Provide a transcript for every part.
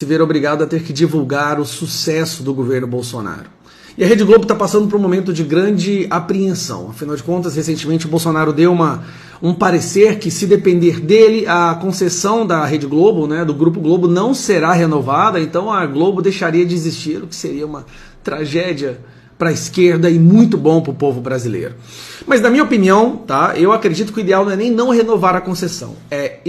se ver obrigado a ter que divulgar o sucesso do governo Bolsonaro. E a Rede Globo está passando por um momento de grande apreensão. Afinal de contas, recentemente o Bolsonaro deu um parecer que, se depender dele, a concessão da Rede Globo, né, do Grupo Globo, não será renovada. Então a Globo deixaria de existir, o que seria uma tragédia para a esquerda e muito bom para o povo brasileiro. Mas, na minha opinião, tá, eu acredito que o ideal não é nem não renovar a concessão, é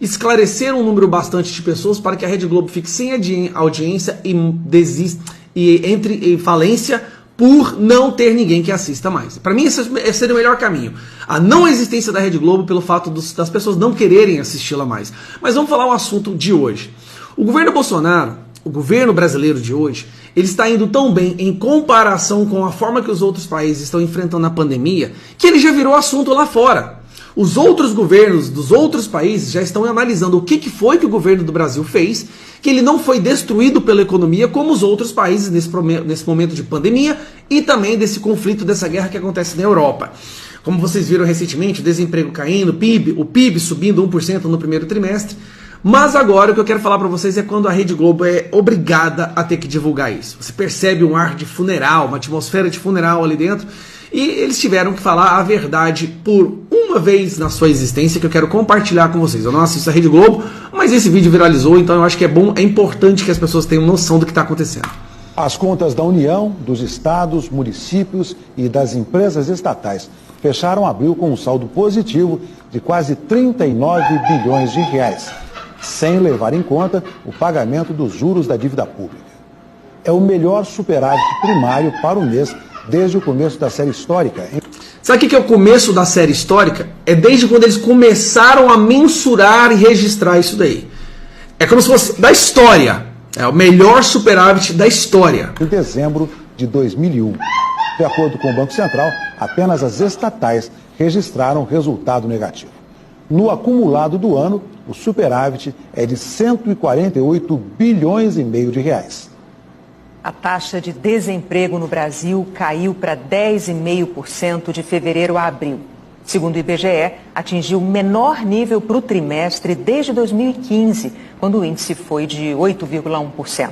esclarecer um número bastante de pessoas para que a Rede Globo fique sem audiência e entre em falência por não ter ninguém que assista mais. Para mim, esse seria o melhor caminho. A não existência da Rede Globo pelo fato das pessoas não quererem assisti-la mais. Mas vamos falar o assunto de hoje. O governo Bolsonaro, o governo brasileiro de hoje, ele está indo tão bem em comparação com a forma que os outros países estão enfrentando a pandemia, que ele já virou assunto lá fora. Os outros governos dos outros países já estão analisando o que foi que o governo do Brasil fez, que ele não foi destruído pela economia como os outros países nesse momento de pandemia e também desse conflito, dessa guerra que acontece na Europa. Como vocês viram recentemente, o desemprego caindo, o PIB subindo 1% no primeiro trimestre. Mas agora o que eu quero falar para vocês é quando a Rede Globo é obrigada a ter que divulgar isso. Você percebe um ar de funeral, uma atmosfera de funeral ali dentro, e eles tiveram que falar a verdade por uma vez na sua existência, que eu quero compartilhar com vocês. Eu não assisto a Rede Globo, mas esse vídeo viralizou, então eu acho que é importante que as pessoas tenham noção do que está acontecendo. As contas da União, dos estados, municípios e das empresas estatais fecharam abril com um saldo positivo de quase 39 bilhões de reais, sem levar em conta o pagamento dos juros da dívida pública. É o melhor superávit primário para o mês desde o começo da série histórica. Sabe o que é o começo da série histórica? É desde quando eles começaram a mensurar e registrar isso daí. É como se fosse da história. É o melhor superávit da história. Em dezembro de 2001. De acordo com o Banco Central, apenas as estatais registraram resultado negativo. No acumulado do ano, o superávit é de 148 bilhões e meio de reais. A taxa de desemprego no Brasil caiu para 10,5% de fevereiro a abril. Segundo o IBGE, atingiu o menor nível para o trimestre desde 2015, quando o índice foi de 8,1%.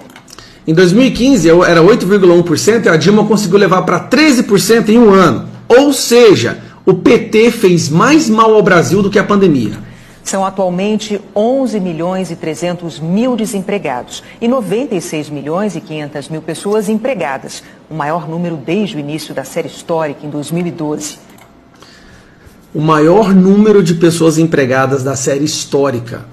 Em 2015 era 8,1% e a Dilma conseguiu levar para 13% em um ano. Ou seja, o PT fez mais mal ao Brasil do que a pandemia. São atualmente 11 milhões e 300 mil desempregados e 96 milhões e 500 mil pessoas empregadas, o maior número desde o início da série histórica, em 2012. O maior número de pessoas empregadas da série histórica.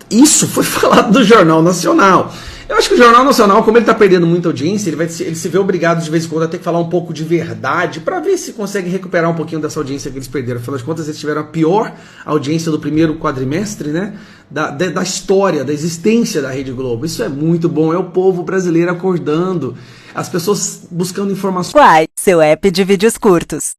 Isso foi falado do Jornal Nacional. Eu acho que o Jornal Nacional, como ele está perdendo muita audiência, ele se vê obrigado de vez em quando a ter que falar um pouco de verdade para ver se consegue recuperar um pouquinho dessa audiência que eles perderam. Afinal de contas, eles tiveram a pior audiência do primeiro quadrimestre, né, da história, da existência da Rede Globo. Isso é muito bom, é o povo brasileiro acordando, as pessoas buscando informações. Quai, seu app de vídeos curtos.